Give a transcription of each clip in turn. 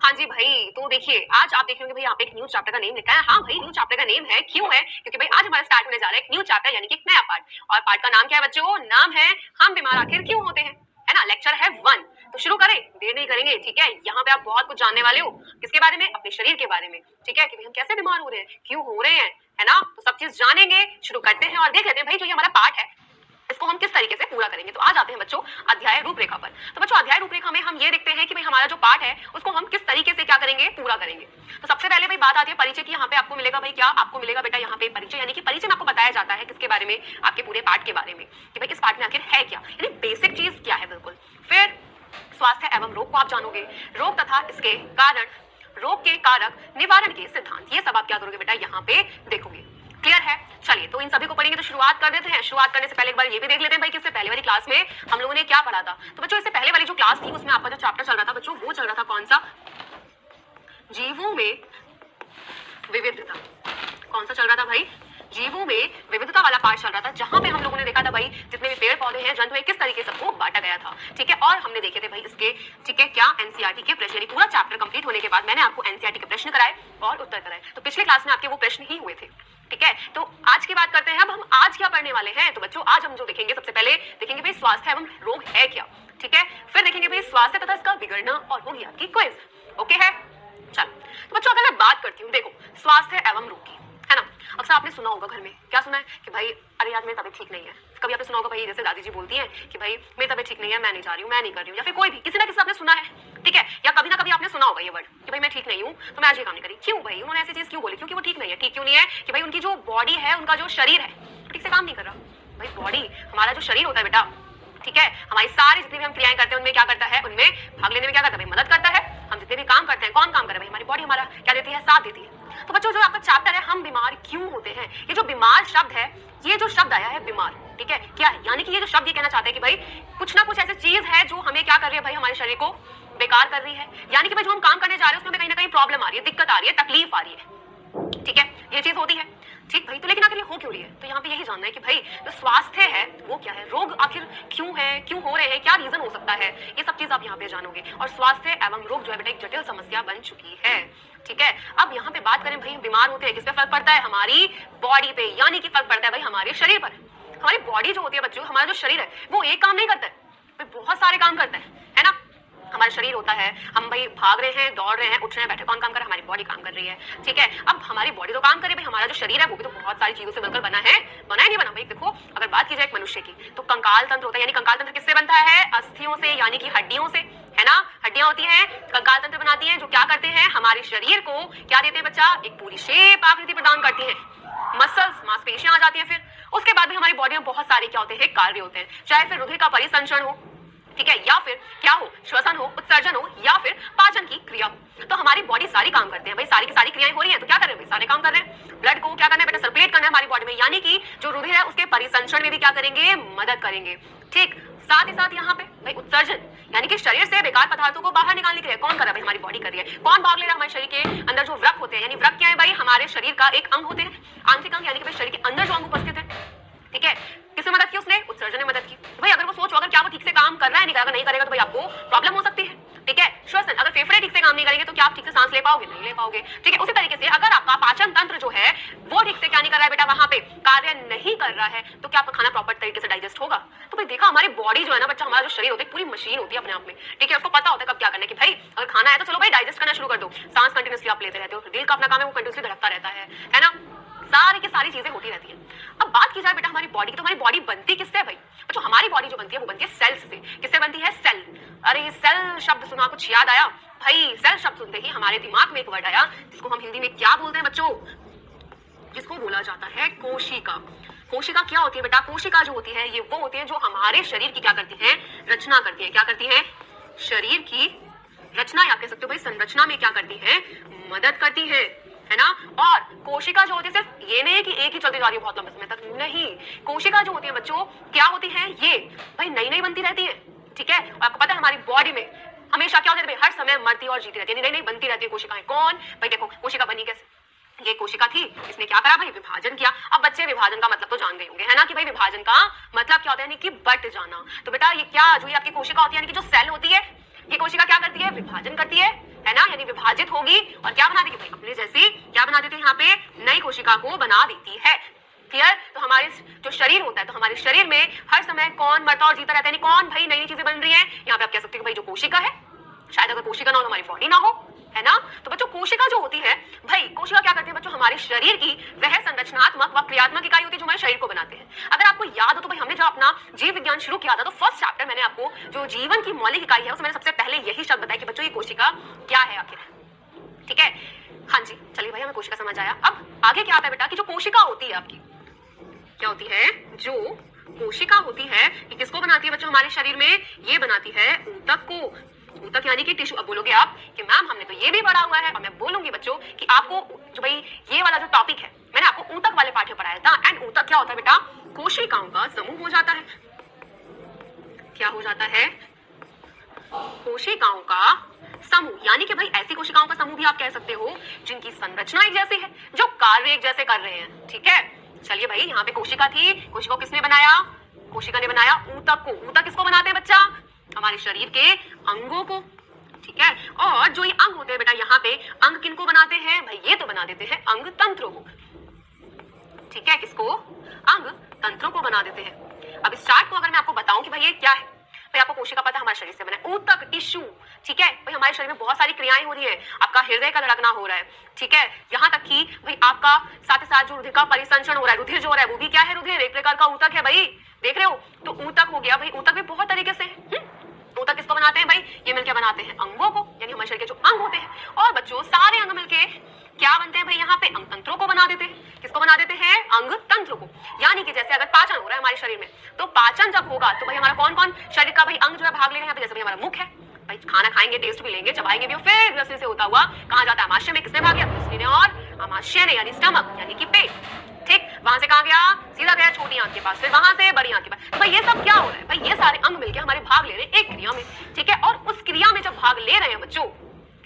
हाँ जी भाई, तो देखिए आज आप देख रहे होंगे भाई यहाँ पे एक न्यू चैप्टर का नेम लिखा है। हाँ भाई, न्यू चैप्टर का नेम है, क्यों है? क्योंकि भाई आज हमारा स्टार्ट होने जा रहा है एक न्यू चैप्टर यानी कि एक नया पार्ट। और पार्ट का नाम क्या है बच्चों? नाम है हम बीमार आखिर क्यों होते हैं, है ना। लेक्चर है 1। तो शुरू करें, देर नहीं करेंगे, ठीक है। यहाँ पे आप बहुत कुछ जानने वाले हो, किसके बारे में? अपने शरीर के बारे में, ठीक है, कि भाई हम कैसे बीमार हो रहे हैं, क्यों हो रहे हैं, है ना। तो सब चीज जानेंगे, शुरू करते हैं और देख लेते हैं भाई जो ये हमारा पार्ट है इसको हम किस तरीके से पूरा करेंगे। तो आ जाते हैं बच्चों अध्याय रूपरेखा पर। तो बच्चों अध्याय रूपरेखा में हम ये देखते हैं कि भाई हमारा जो पार्ट है उसको हम किस तरीके से क्या करेंगे, पूरा करेंगे। तो सबसे पहले भाई बात आती है परिचय की। यहाँ पे आपको मिलेगा भाई क्या? आपको मिलेगा बेटा यहाँ पे परिचय, यानी कि परिचय में आपको बताया जाता है किसके बारे में? आपके पूरे पार्ट के बारे में, कि भाई इस पार्ट में आखिर है क्या, यानी बेसिक चीज क्या है बिल्कुल। फिर स्वास्थ्य एवं रोग को आप जानोगे, रोग तथा इसके कारण, रोग के कारक, निवारण के सिद्धांत, ये सब आप क्या करोगे बेटा यहाँ पे देखोगे। क्लियर है? चलिए तो इन सभी को पढ़ेंगे, तो शुरुआत कर देते हैं। शुरुआत करने से पहले एक बार ये भी देख लेते हैं भाई कि इससे पहले वाली क्लास में हम लोगों ने क्या पढ़ा था। तो बच्चों इससे पहले वाली जो क्लास थी उसमें आपका जो चैप्टर चल रहा था बच्चों, वो चल रहा था कौन सा? जीवों में विविधता। कौन सा चल रहा था भाई? जीवों में विविधता वाला पार्ट चल रहा था, जहां पे हम लोगों ने देखा था भाई जितने भी पेड़ पौधे हैं, जंतु हैं, किस तरीके सबको बांटा गया था, ठीक है। और हमने देखे थे भाई इसके, ठीक है, क्या एनसीईआरटी के प्रश्न, यानी पूरा चैप्टर कंप्लीट होने के बाद मैंने आपको एनसीईआरटी के प्रश्न कराए और उत्तर कराए। तो पिछले क्लास में आपके वो प्रश्न ही हुए थे, ठीक है। तो आज की बात करते हैं, अब हम आज क्या पढ़ने वाले हैं। तो बच्चों आज हम जो देखेंगे, सबसे पहले देखेंगे भाई स्वास्थ्य एवं रोग है क्या, ठीक है। फिर देखेंगे भाई स्वास्थ्य तथा इसका बिगड़ना और होगी आपकी क्विज, ओके है। चल तो बच्चों अगर मैं बात करती हूँ, देखो स्वास्थ्य एवं रोग की, है ना। अक्सर आपने सुना होगा घर में, क्या सुना है कि भाई अरे आज मेरी तबीयत ठीक नहीं है। कभी आपने सुना होगा भाई जैसे दादी जी बोलती हैं कि भाई मेरी तबीयत ठीक नहीं है, मैं नहीं जा रही हूँ, मैं नहीं कर रही हूँ, या फिर कोई भी किसी ना किसी आपने सुना है, ठीक है। या कभी ना कभी आपने सुना होगा ये वर्ड कि भाई मैं ठीक नहीं हूँ तो मैं आज ये काम नहीं करी। क्यों भाई उन्होंने ऐसी चीज क्यों बोली? क्योंकि वो ठीक नहीं है। ठीक क्यों नहीं है? कि भाई उनकी जो बॉडी है, उनका जो शरीर है ठीक से काम नहीं कर रहा। भाई बॉडी, हमारा जो शरीर होता है बेटा, ठीक है, हमारी सारी जितनी भी हम क्रियाएं करते हैं उनमें क्या करता है, उनमें भाग लेने में क्या करता है भाई, मदद करता है। हम जितने भी काम करते हैं, कौन काम कर रहा है भाई? हमारी बॉडी हमारा क्या देती है, साथ देती है। तो बच्चों जो आपका चैप्टर है हम बीमार क्यों होते हैं, ये जो बीमार शब्द है, ये जो शब्द आया है बीमार, ठीक है, क्या है? यानी कि ये जो शब्द ये कहना चाहते हैं कि भाई कुछ ना कुछ ऐसी चीज है जो हमें क्या कर रही है भाई, हमारे शरीर को बेकार कर रही है। यानी कि भाई जो हम काम करने जा रहे हैं उसमें कहीं ना कहीं प्रॉब्लम आ रही है, दिक्कत आ रही है, तकलीफ आ रही है, ठीक है, ये चीज होती है, ठीक भाई। तो लेकिन आखिर हो क्यों रही है? तो यहाँ पे यही जानना है कि भाई जो स्वास्थ्य है वो क्या है, रोग आखिर क्यों है, क्यों हो रहे हैं, क्या रीजन हो सकता है, ये सब चीज आप यहाँ पे जानोगे। और स्वास्थ्य एवं रोग जो है बेटा एक जटिल समस्या बन चुकी है, ठीक है। अब यहाँ पे बात करें भाई बीमार होते हैं, किस पे फर्क पड़ता है? हमारी बॉडी पे, यानी कि फर्क पड़ता है भाई हमारे शरीर पर। हमारी बॉडी जो होती है बच्चों, हमारा जो शरीर है वो एक काम नहीं करता है, बहुत सारे काम करता है ना। हमारा शरीर होता है, हम भाई भाग रहे हैं, दौड़ रहे हैं, उठ रहे हैं, बैठे, कौन काम कर रहा है? हमारी बॉडी काम कर रही है, ठीक है। अब हमारी बॉडी तो काम करे भाई, हमारा जो शरीर है वो भी तो बहुत सारी चीजों से मिलकर बना है नहीं बना भाई। देखो अगर बात की जाए एक मनुष्य की, तो कंकाल तंत्र होता है, यानी कंकाल तंत्र किससे बनता है? अस्थियों से, यानी कि हड्डियों से, है ना। हड्डियां होती हैं, कंकाल तंत्र बनाती हैं, जो क्या करते हैं, हमारे शरीर को क्या देते हैं बच्चा? एक पूरी शेप, आकृति प्रदान करती है। मसल्स, मांसपेशियां आ जाती हैं। फिर उसके बाद भी हमारी बॉडी में बहुत सारे क्या होते हैं, कार्य होते हैं, चाहे फिर रुधिर का परिसंचरण हो, ठीक है, या फिर क्या हो, श्वसन हो, उत्सर्जन हो, या फिर पाचन की क्रिया हो। तो हमारी बॉडी सारी काम करते हैं भाई, सारी की सारी क्रियाएं हो रही हैं तो क्या कर रहे हैं भाई, सारे काम कर रहे हैं। ब्लड को क्या करना है बेटा? सर्कुलेट करना है हमारी बॉडी में, यानी कि जो रुधिर है उसके परिसंचरण में भी क्या करेंगे, मदद करेंगे, ठीक। साथ ही साथ यहाँ पे भाई उत्सर्जन, यानी कि शरीर से बेकार पदार्थों को बाहर निकालने के लिए कौन कर रहा है भाई? हमारी बॉडी कर रही है। कौन भाग ले रहा है? हमारे शरीर के अंदर जो व्रक होते हैं, यानी व्रक क्या है भाई? हमारे शरीर का एक अंग होते हैं, आंतरिक अंग, यानी कि भाई शरीर के अंदर जो अंग उपस्थित है, ठीक है। किसने मदद की? उसने, उत्सर्जन ने मदद की भाई। अगर वो सोचो अगर क्या वो ठीक से काम कर रहा है, नहीं करेगा, नहीं करेगा तो भाई आपको प्रॉब्लम हो सकती है, ठीक है। श्वसन, अगर फेफड़े ठीक से काम नहीं करेंगे तो क्या आप ठीक से सांस ले पाओगे? नहीं ले पाओगे, ठीक है। उसी तरीके से अगर आपका पाचन तंत्र जो है वो ठीक से क्या नहीं कर रहा है बेटा, वहां पे कार्य नहीं कर रहा है, तो क्या आपका खाना प्रॉपर तरीके से डाइजेस्ट होगा? तो भाई देखा, हमारी बॉडी जो है ना बच्चा, हमारा जो शरीर होता है पूरी मशीन होती है अपने आप में, ठीक है। उसको पता होता है कब क्या करना है, कि भाई अगर खाना है तो चलो भाई डाइजेस्ट करना शुरू कर दो, सांस कंटिन्यूसली आप लेते रहते हो, दिल का अपना काम है वो कंटिन्यूसली धड़कता रहता है ना, सारी की सारी चीजें होती रहती हैं। अब बात की जाए बेटा हमारी बॉडी की, तो हमारी बॉडी बनती किससे है भाई? तो हमारी बॉडी जो बनती है वो बनती है सेल्स से। किससे बनती है? सेल। अरे सेल शब्द सुना कुछ याद आया भाई? सेल शब्द सुनते ही हमारे दिमाग में एक वर्ड आया जिसको हम हिंदी में क्या बोलते हैं बच्चों? जिसको बोला जाता है कोशिका। कोशिका क्या होती है बेटा? कोशिका जो होती है ये वो होती है जो हमारे शरीर की क्या करती है, रचना करती है। क्या करती है? शरीर की रचना, या कह सकते हो भाई संरचना में क्या करती है, मदद करती है ना। और कोशिका जो होती है सिर्फ ये नहीं है कि एक ही चलती जा रही है बहुत लंबे समय तक, नहीं। कोशिका जो होती है बच्चों क्या होती है, ये भाई नई नई बनती रहती है, ठीक है। और आपको पता है हमारी बॉडी में हमेशा क्या होता है, हर समय मरती और जीती रहती है, नई नई बनती रहती है कोशिकाएं। कौन भाई? देखो कोशिका बनी कैसे, ये कोशिका थी, इसने क्या करा भाई, विभाजन किया। अब बच्चे विभाजन का मतलब तो जान गए होंगे, है ना, कि भाई विभाजन का मतलब क्या होता है, यानी कि बट जाना। तो बेटा ये क्या, जो ये आपकी कोशिका होती है, यानी कि जो सेल होती है, ये कोशिका क्या करती है, विभाजन करती है ना, यानी विभाजित होगी और क्या बना देगी भाई, अपने जैसी क्या बना देती है, यहाँ पे नई कोशिका को बना देती है। क्लियर? तो हमारे जो शरीर होता है, तो हमारे शरीर में हर समय कौन मरता और जीता रहता है, कौन भाई नई चीजें बन रही है। यहाँ पे आप कह सकते हो भाई जो कोशिका है, शायद अगर कोशिका ना हो तो हमारी बॉडी ना हो, है ना। तो बच्चों कोशिका जो होती है भाई, कोशिका क्या करती है बच्चों, हमारे शरीर की वह संरचनात्मक व क्रियात्मक इकाई होती है जो हमारे शरीर को बनाते हैं। अगर आपको याद हो तो भाई हमने जब अपना जीव विज्ञान शुरू किया था तो फर्स्ट चैप्टर मैंने आपको जो जीवन की मौलिक इकाई है उसमें मैंने सबसे पहले यही शब्द बताया कि बच्चों ये कोशिका क्या है आखिर। ठीक है, हाँ जी, चलिए भाई हमें कोशिका समझ आया। अब आगे क्या आता है बेटा कि जो कोशिका होती है आपकी, क्या होती है, जो कोशिका होती है ये किसको बनाती है बच्चों हमारे शरीर में, ये बनाती है ऊतक को। ऊतक यानी कि टिश्यू। अब बोलोगे आप कि मैम हमने तो ये भी पढ़ा हुआ है, और मैं बोलूंगी बच्चों कि आपको जो भाई ये वाला जो टॉपिक है मैंने आपको ऊतक वाले पाठ में पढ़ाया था। एंड ऊतक क्या होता है बेटा, कोशिकाओं का समूह हो जाता है। क्या हो जाता है, कोशिकाओं का समूह, यानी कि भाई ऐसी कोशिकाओं का समूह भी आप कह सकते हो जिनकी संरचना एक जैसी है, जो कार्य एक जैसे कर रहे हैं। ठीक है, चलिए भाई यहाँ पे कोशिका थी, कोशिका को किसने बनाया, कोशिका ने बनाया ऊतक को। ऊतक किसको बनाते हैं बच्चा, हमारे शरीर के अंगों को। ठीक है, और जो ये अंग होते हैं बेटा यहाँ पे अंग किनको बनाते हैं भाई, ये तो बना देते हैं अंग तंत्रों को। ठीक है, किसको, अंग तंत्रों को बना देते हैं। अब इस चार्ट को अगर मैं आपको बताऊं कि भाई ये क्या है, भाई आपको कोशिका पता है हमारे शरीर से बना है, ऊतक टिश्यू। ठीक है भाई, हमारे शरीर में बहुत सारी क्रियाएं हो रही है, आपका हृदय का धड़कना हो रहा है। ठीक है, यहाँ तक कि भाई आपका साथ ही साथ जो रुधिर का परिसंचरण हो रहा है, रुधिर जो हो रहा है वो भी क्या है, रुधिर एक प्रकार का ऊतक है भाई, देख रहे हो। तो ऊतक हो गया भाई, ऊतक भी बहुत तरीके से ऊतक किसको बनाते हैं भाई, ये मिलकर बनाते हैं अंगों को, यानी हमारे शरीर के जो अंग होते हैं। और बच्चों सारे अंग मिलके क्या बनते हैं भाई, यहाँ पे अंग तंत्रों को बना देते हैं। किसको बना देते हैं, अंग तंत्र को। यानी कि जैसे अगर पाचन हो रहा है हमारे शरीर में, तो पाचन जब होगा तो भाई हमारा कौन कौन शरीर का भाई अंग जो है भाग ले रहे हैं। जैसे भाई हमारा मुख है, भाई खाना खाएंगे, टेस्ट भी लेंगे, चबाएंगे भी, फिर रस्सी से होता हुआ कहाँ जाता है, आमाशय में। किसने भाग गया, रस्सी ने और आमाशय ने, यानी स्टमक यानी कि पेट। ठीक, वहां से कहाँ गया, सीधा गया छोटी आंत के पास, फिर वहां से बड़ी आंत के पास। तो भाई ये सब क्या हो रहा है भाई, ये सारे अंग मिलके हमारे भाग ले रहे हैं एक क्रिया में। ठीक है, और उस क्रिया में जब भाग ले रहे हैं बच्चों,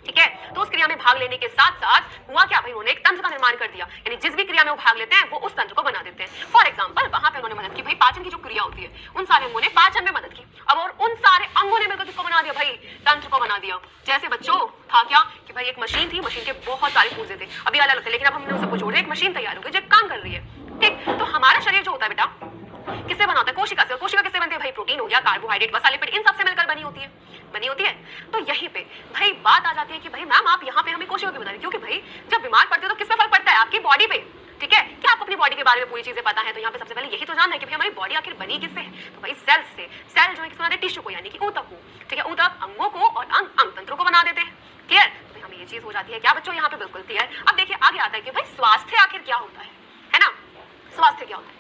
ठीक है, तो उस क्रिया में भाग लेने के साथ साथ हुआ क्या भाई, उन्होंने एक तंत्र का निर्माण कर दिया, यानी जिस भी क्रिया में वो भाग लेते हैं वो उस तंत्र को बना देते हैं। फॉर एग्जांपल वहां पे उन्होंने मदद की भाई, पाचन की जो क्रिया होती है उन सारे अंगों ने पाचन में मदद की। अब और उन सारे अंगों ने मिलकर किसको बना दिया भाई, तंत्र को बना दिया। जैसे बच्चों था क्या कि भाई एक मशीन थी, मशीन के बहुत सारे पुर्जे थे, अभी अलग थे, लेकिन अब हमने उन सबको जोड़ दिया, एक मशीन तैयार हो गई जो काम कर रही है। ठीक, तो हमारा शरीर जो होता है बेटा किससे बना होता है, कोशिका से। कोशिका किससे बनती है भाई, प्रोटीन हो गया, कार्बोहाइड्रेट, वसा, लिपिड, इन सबसे मिलकर बनी होती है। तो यहीं पे भाई बात आ जाती है कि भाई मैम आप यहाँ पे हमें कोशिका क्यों बता रही, क्योंकि भाई जब बीमार पड़ते हो तो किस पे फर्क पड़ता है, आपकी बॉडी पे। ठीक है, क्या आपको अपनी बॉडी के बारे में पूरी चीजें पता है, तो यहाँ पे सबसे पहले यही तो जानना है कि भाई हमारी बॉडी आखिर बनी किससे है। तो भाई सेल से, सेल जो है टिश्यू को, यानी कि ऊतक को। ठीक है, ऊतक अंगों को और अंग तंत्रों को बना देते हैं। क्लियर, तो हमें ये चीज हो जाती है क्या बच्चों, यहाँ पे बिल्कुल क्लियर। अब देखिए आगे आता है कि भाई स्वास्थ्य आखिर क्या होता है ना, स्वास्थ्य क्या होता है।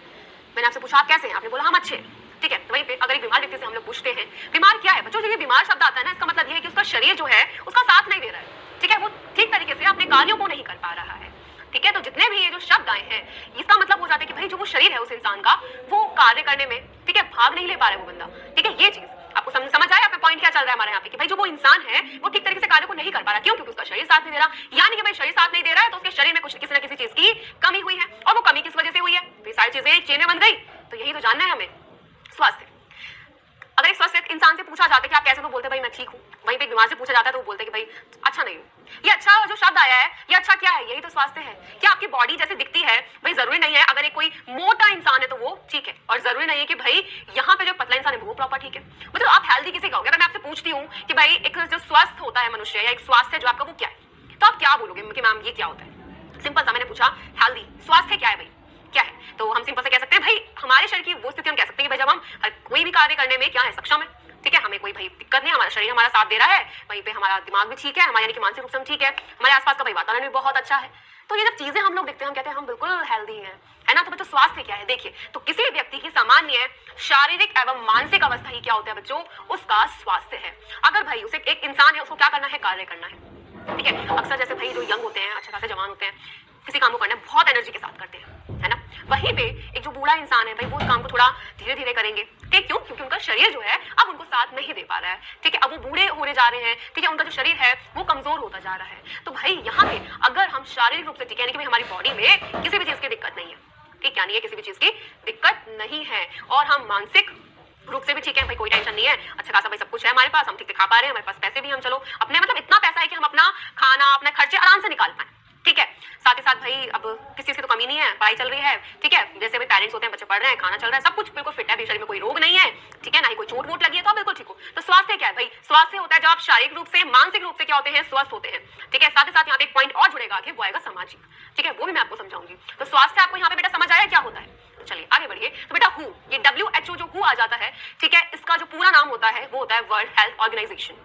मैंने आपसे पूछा आप कैसे हैं, आपने बोला हम अच्छे हैं। ठीक है, तो वहीं पे अगर एक बीमार व्यक्ति से हम लोग पूछते हैं बीमार क्या है बच्चों, जो ये बीमार शब्द आता है ना, इसका मतलब ये है कि उसका शरीर जो है उसका साथ नहीं दे रहा है। ठीक है, वो ठीक तरीके से अपने कार्यों को नहीं कर पा रहा है। ठीक है, तो जितने भी ये जो शब्द आए हैं इसका मतलब हो जाता है कि भाई जो वो शरीर है उस इंसान का, वो कार्य करने में, ठीक है, भाग नहीं ले पा रहा है वो बंदा। ठीक है, ये चीज आपको समझ आया, आपका पॉइंट क्या चल रहा है हमारे यहाँ पे कि भाई जो वो इंसान है वो ठीक तरीके से कार्य को नहीं कर पा रहा। क्यों, क्योंकि उसका शरीर साथ नहीं दे रहा। यानी कि भाई शरीर साथ नहीं दे रहा है तो उसके शरीर में कुछ किसी ना किसी चीज की कमी हुई है, और वो कमी किस वजह से हुई है, तो ये सारी चीजें एक चेन में बन गई। तो यही तो जानना है हमें, स्वास्थ्य। अगर एक स्वस्थ इंसान से पूछा जाता है कि आप कैसे, तो बोलते भाई मैं ठीक हूँ। वहीं पे एक बीमार से पूछा जाता है तो वो बोलते कि भाई अच्छा नहीं हूँ। ये अच्छा जो शब्द आया है, ये अच्छा क्या है, यही तो स्वास्थ्य है। क्या आपकी बॉडी जैसे दिखती है, भाई जरूरी नहीं है अगर एक कोई मोटा इंसान है तो वो ठीक है, और जरूरी नहीं है कि भाई यहाँ पे जो पतला इंसान है वो प्रॉपर ठीक है। मतलब आप हेल्दी किसे कहोगे, अगर मैं आपसे पूछती हूँ कि भाई एक जो स्वस्थ होता है मनुष्य, या एक स्वास्थ्य जो आपका वो क्या है, तो आप क्या बोलोगे कि मैम ये क्या होता है। सिंपल सा मैंने पूछा हेल्दी, स्वास्थ्य क्या है भाई, क्या है, तो हम सिंपल से कह सकते हैं भाई हमारे शरीर की वो स्थिति हम कह सकते हैं कि भाई जब हम कोई भी कार्य करने में क्या है, सक्षम है। ठीक है, हमें कोई भाई दिक्कत नहीं, हमारा शरीर हमारा साथ दे रहा है, वहीं पे हमारा दिमाग भी ठीक है, हमारे यानी कि मानसिक रूप से हम ठीक है, हमारे आसपास का भाई वातावरण भी बहुत अच्छा है। तो ये जब चीजें हम लोग देखते हैं हम कहते हैं हम बिल्कुल हेल्दी हैं, है ना। तो बच्चों स्वास्थ्य क्या है, देखिए तो किसी व्यक्ति की सामान्य शारीरिक एवं मानसिक अवस्था ही क्या होता है बच्चों, उसका स्वास्थ्य है। अगर भाई उसे एक इंसान है, उसको क्या करना है, कार्य करना है। ठीक है, अक्सर जैसे भाई जो यंग होते हैं, अच्छे खासे जवान होते हैं, किसी काम को करना बहुत एनर्जी के साथ करते हैं, है ना। वहीं पे एक जो बूढ़ा इंसान है भाई वो उस काम को थोड़ा धीरे धीरे करेंगे। ठीक, क्यों, क्योंकि उनका शरीर जो है अब उनको साथ नहीं दे पा रहा है। ठीक है, अब वो बूढ़े होने जा रहे हैं। ठीक है, उनका जो शरीर है वो कमजोर होता जा रहा है। तो भाई यहाँ पे अगर हम शारीरिक रूप से ठीक है, यानी कि हमारी बॉडी में किसी भी चीज की दिक्कत नहीं है, ठीक, यानी कि किसी भी चीज की दिक्कत नहीं है, और हम मानसिक रूप से भी ठीक है भाई, कोई टेंशन नहीं है, अच्छा खासा भाई सब कुछ है हमारे पास, हम ठीक से खा पा रहे हैं, हमारे पास पैसे भी, हम चलो अपने मतलब इतना पैसा है कि हम अपना खाना अपने खर्चे आराम से निकाल पाए, ठीक है। साथ ही साथ भाई अब किसी चीज की तो कमी नहीं है, पढ़ाई चल रही है, ठीक है, जैसे भाई पेरेंट्स होते हैं, बच्चे पढ़ रहे हैं, खाना चल रहा है, सब कुछ बिल्कुल फिट है, शरीर में कोई रोग नहीं है, ठीक है, ना ही कोई चोट वोट लगी है, तो आप बिल्कुल ठीक हो। तो स्वास्थ्य क्या है भाई? स्वास्थ्य होता है जब आप शारीरिक रूप से मानसिक रूप से क्या होते हैं, स्वस्थ होते हैं, ठीक है। साथ ही साथ यहाँ पे एक पॉइंट और जुड़ेगा आगे, वो आएगा सामाजिक, ठीक है, वो भी मैं आपको समझाऊंगी। तो स्वास्थ्य आपको यहाँ पे बेटा समझ आया क्या होता है? चलिए आगे बढ़िए। तो बेटा हु, ये WHO जो हु आ जाता है, ठीक है, इसका जो पूरा नाम होता है वो होता है वर्ल्ड हेल्थ ऑर्गेनाइजेशन,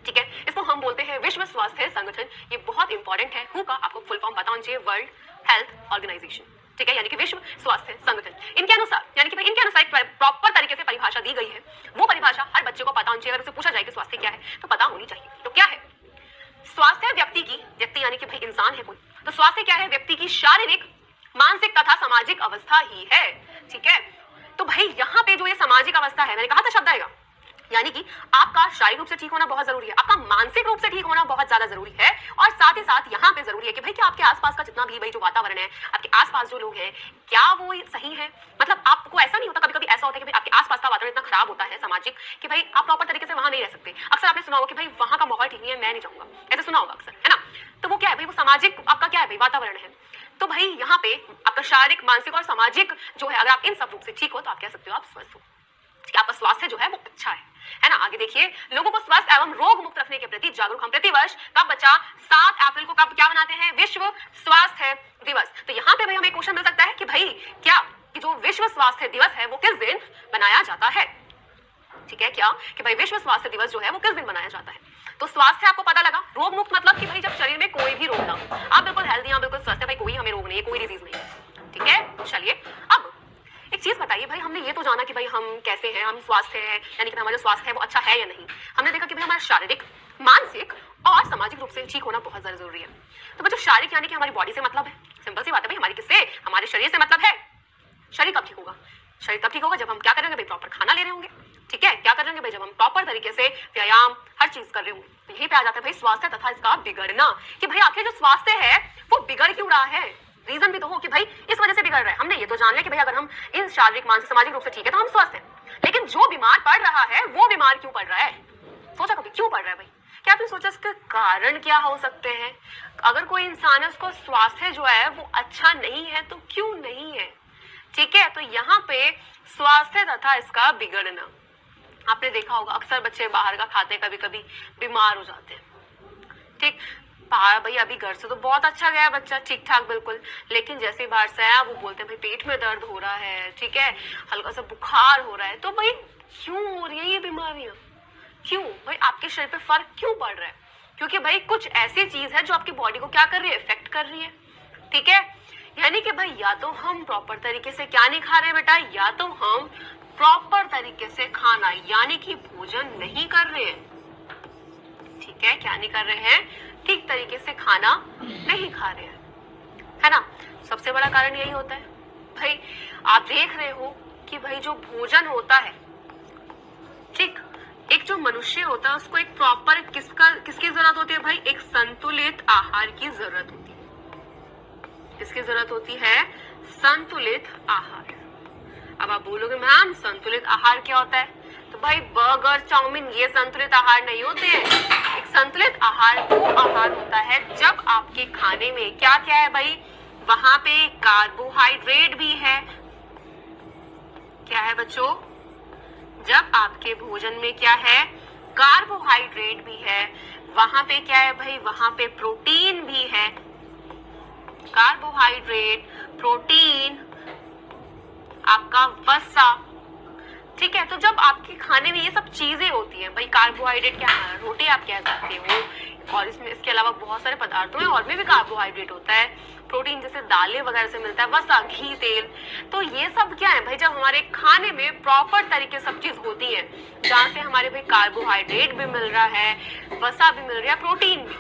ठीक है, इसको हम बोलते हैं विश्व स्वास्थ्य संगठन। ये बहुत इंपॉर्टेंट है, हु का आपको फुल फॉर्म पता होना चाहिए, वर्ल्ड हेल्थ ऑर्गेनाइजेशन, ठीक है, यानी कि विश्व स्वास्थ्य संगठन। इनके अनुसार यानी कि भाई इनके अनुसार प्रॉपर तरीके से परिभाषा दी गई है, वो परिभाषा हर बच्चे को पता होनी चाहिए। अगर उसे पूछा जाए कि स्वास्थ्य क्या है तो पता होनी चाहिए। तो क्या है स्वास्थ्य? व्यक्ति यानी कि भाई इंसान है कोई, तो स्वास्थ्य क्या है? व्यक्ति की शारीरिक, मानसिक तथा सामाजिक अवस्था ही है, ठीक है। तो भाई यहाँ पे जो ये सामाजिक अवस्था है, मैंने कहा था शब्द आएगा, यानी कि आपका शारीरिक रूप से ठीक होना बहुत जरूरी है, आपका मानसिक रूप से ठीक होना बहुत ज्यादा जरूरी है, और साथ ही साथ यहाँ पे जरूरी है कि भाई क्या आपके आसपास का जितना भी भाई जो वातावरण है, आपके आसपास जो लोग हैं, क्या वो सही है? मतलब आपको ऐसा नहीं होता, कभी कभी ऐसा होता है कि भाई आपके आसपास का वातावरण इतना खराब होता है सामाजिक, कि भाई आप प्रॉपर तरीके से वहां नहीं रह सकते। अक्सर आपने सुना होगा कि भाई वहां का माहौल ठीक नहीं है, मैं नहीं जाऊंगा, ऐसा सुना होगा अक्सर, है ना। तो वो क्या है भाई? वो सामाजिक आपका क्या है भाई? वातावरण है। तो भाई यहाँ पे आपका शारीरिक, मानसिक और सामाजिक जो है, अगर आप इन सब रूप से ठीक हो तो आप कह सकते हो आप स्वस्थ हो, आपका स्वास्थ्य जो है वो अच्छा है ना। आगे देखिए, लोगों को स्वस्थ एवं रोग मुक्त रखने के प्रति जागरूक हम प्रतिवर्ष कब बच्चा 7 अप्रैल को कब क्या बनाते हैं? विश्व स्वास्थ्य दिवस। तो यहाँ पे भाई हमें क्वेश्चन मिल सकता है कि भाई क्या कि जो विश्व स्वास्थ्य दिवस है वो किस दिन बनाया जाता है, ठीक है, क्या कि भाई विश्व स्वास्थ्य दिवस जो है वो किस दिन बनाया जाता है। तो स्वास्थ्य आपको पता लगा, रोग मुक्त मतलब कि भाई जब शरीर में कोई भी रोग ना हो, आप बिल्कुल हेल्दी हैं, बिल्कुल स्वस्थ है, भाई कोई हमें रोग नहीं है, कोई डिजीज नहीं है, ठीक है। चलिए अब एक चीज बताइए भाई, हमने ये तो जाना कि भाई हम कैसे हैं, हम स्वास्थ्य हैं, यानी कि हमारा जो स्वास्थ्य है वो अच्छा है या नहीं। हमने देखा कि भाई हमारा शारीरिक, मानसिक और सामाजिक रूप से ठीक होना बहुत ज्यादा जरूरी है। तो बच्चों शारीरिक यानी कि हमारी बॉडी से मतलब है, सिंपल सी बात है भाई, हमारी किससे? हमारे शरीर से मतलब है। शरीर कब ठीक होगा? शरीर तब ठीक होगा जब हम क्या करेंगे भाई? प्रॉपर खाना ले रहे होंगे, ठीक है, क्या कर रहे होंगे भाई? जब हम प्रॉपर तरीके से व्यायाम हर चीज कर रहे होंगे। तो यही पे आ जाता है भाई स्वास्थ्य तथा इसका बिगड़ना, कि भाई आखिर जो स्वास्थ्य है वो बिगड़ क्यों रहा है, रीजन भी तो हो कि भाई इस वजह से बिगड़ रहा है। हमने ये तो जान लिया कि भाई अगर हम इन शारीरिक, मानसिक, सामाजिक रूप से ठीक है तो हम स्वस्थ हैं, लेकिन जो बीमार पड़ रहा है वो बीमार क्यों पड़ रहा है? सोचा कभी क्यों पड़ रहा है भाई? क्या आपने सोचा इसके कारण क्या हो सकते हैं? अगर कोई इंसान है उसको स्वास्थ्य जो है वो अच्छा नहीं है तो क्यों नहीं है, ठीक है। तो यहाँ पे स्वास्थ्य तथा इसका बिगड़ना, आपने देखा होगा अक्सर बच्चे बाहर का खाते कभी कभी बीमार हो जाते हैं, ठीक। बाहर भाई अभी घर से तो बहुत अच्छा गया बच्चा, ठीक ठाक बिल्कुल, लेकिन जैसे बाहर से आया वो बोलते हैं भाई पेट में दर्द हो रहा है, ठीक है, हल्का सा बुखार हो रहा है। तो भाई क्यों हो रही है ये बीमारियां? क्यों भाई? आपके शरीर पे फर्क क्यों पड़ रहा है? क्योंकि भाई कुछ ऐसी चीज है जो आपकी बॉडी को क्या कर रही है? इफेक्ट कर रही है, ठीक है। यानी कि भाई या तो हम प्रॉपर तरीके से क्या नहीं खा रहे बेटा, या तो हम प्रॉपर तरीके से खाना यानी कि भोजन नहीं कर रहे हैं, ठीक है, क्या नहीं कर रहे हैं? ठीक तरीके से खाना नहीं खा रहे हैं, है ना। सबसे बड़ा कारण यही होता है भाई। आप देख रहे हो कि भाई जो भोजन होता है, ठीक, एक जो मनुष्य होता है उसको एक प्रॉपर किसकी जरूरत होती है भाई? एक संतुलित आहार की जरूरत होती है। किसकी जरूरत होती है? संतुलित आहार। अब आप बोलोगे मैम संतुलित आहार क्या होता है? तो भाई बर्गर, चाउमीन ये संतुलित आहार नहीं होते हैं। एक संतुलित आहार वो आहार होता है जब आपके खाने में क्या क्या है भाई? वहां पे कार्बोहाइड्रेट भी है। क्या है बच्चों? जब आपके भोजन में क्या है? कार्बोहाइड्रेट भी है। वहां पे क्या है भाई? वहां पे प्रोटीन भी है। कार्बोहाइड्रेट, प्रोटीन, आपका वसा, ठीक है। तो जब आपके खाने में ये सब चीजें होती हैं भाई, कार्बोहाइड्रेट क्या है? रोटी आप कह सकते हो, और इसमें इसके अलावा बहुत सारे पदार्थों में और में भी कार्बोहाइड्रेट होता है। प्रोटीन जैसे दालें वगैरह से मिलता है, वसा, घी, तेल। तो ये सब क्या है भाई? जब हमारे खाने में प्रॉपर तरीके सब चीज होती है, जहाँ से हमारे भाई कार्बोहाइड्रेट भी मिल रहा है, वसा भी मिल रहा है, प्रोटीन भी,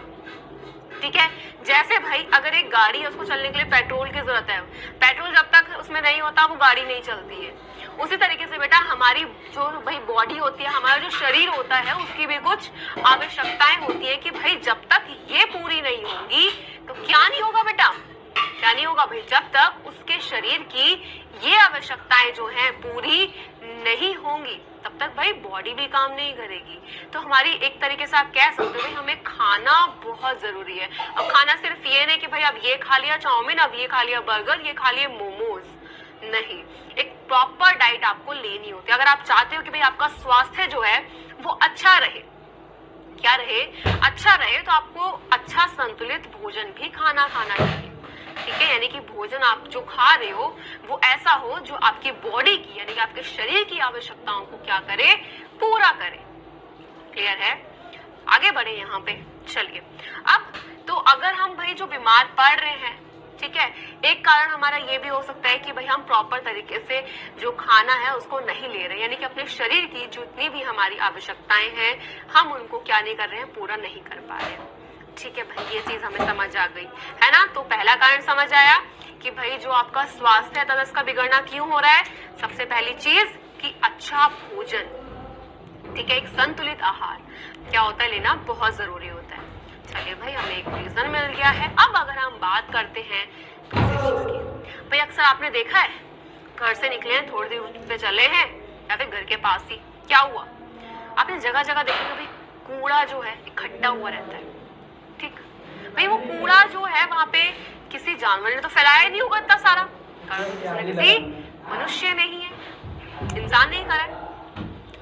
ठीक है। जैसे भाई अगर एक गाड़ी है उसको चलने के लिए पेट्रोल की जरूरत है, पेट्रोल जब तक उसमें नहीं होता वो गाड़ी नहीं चलती है। उसी तरीके से बेटा हमारी जो भाई बॉडी होती है, हमारा जो शरीर होता है, उसकी भी कुछ आवश्यकताएं होती है कि भाई जब तक ये पूरी नहीं होंगी तो क्या नहीं होगा बेटा? क्या नहीं होगा भाई? जब तक उसके शरीर की ये आवश्यकताएं जो हैं पूरी नहीं होंगी, तब तक भाई बॉडी भी काम नहीं करेगी। तो हमारी एक तरीके से आप कह सकते हो भाई हमें खाना बहुत जरूरी है। अब खाना सिर्फ ये नहीं कि भाई अब ये खा लिया चाउमीन, अब ये खा लिया बर्गर, ये खा लिया मोमोज, नहीं, एक प्रॉपर डाइट आपको लेनी होती है। अगर आप चाहते हो कि भाई आपका स्वास्थ्य जो है वो अच्छा रहे, क्या रहे, अच्छा रहे, तो आपको अच्छा संतुलित भोजन भी खाना चाहिए। ठीक है, यानी कि भोजन आप जो खा रहे हो वो ऐसा हो जो आपकी बॉडी की यानी कि आपके शरीर की आवश्यकताओं को क्या करे, पूरा करे। क्लियर है? आगे बढ़े यहाँ पे, चलिए। अब तो अगर हम भाई जो बीमार पड़ रहे हैं, ठीक है, एक कारण हमारा ये भी हो सकता है कि भाई हम प्रॉपर तरीके से जो खाना है उसको नहीं ले रहे, यानी कि अपने शरीर की जितनी भी हमारी आवश्यकताएं हैं हम उनको क्या नहीं कर रहे हैं, पूरा नहीं कर पा रहे हैं। ठीक है भाई, ये चीज हमें समझ आ गई है ना। तो पहला कारण समझ आया कि भाई जो आपका स्वास्थ्य है उसका बिगड़ना क्यों हो रहा है। सबसे पहली चीज कि अच्छा भोजन, ठीक है, एक संतुलित आहार क्या होता है, लेना बहुत जरूरी होता है। चलिए भाई, हमें एक रीजन मिल गया है। अब अगर हम बात करते हैं दूसरी चीज की, भाई अक्सर आपने देखा है घर से निकले हैं, थोड़ी दूर पे चले हैं या फिर घर के पास ही क्या हुआ, आपने जगह जगह देखा भाई कूड़ा जो है इकट्ठा हुआ रहता है। ठीक भाई, वो कूड़ा जो है वहां पे किसी जानवर ने तो फैलाया नहीं होगा इतना सारा, किसी मनुष्य नहीं है, इंसान नहीं करा है।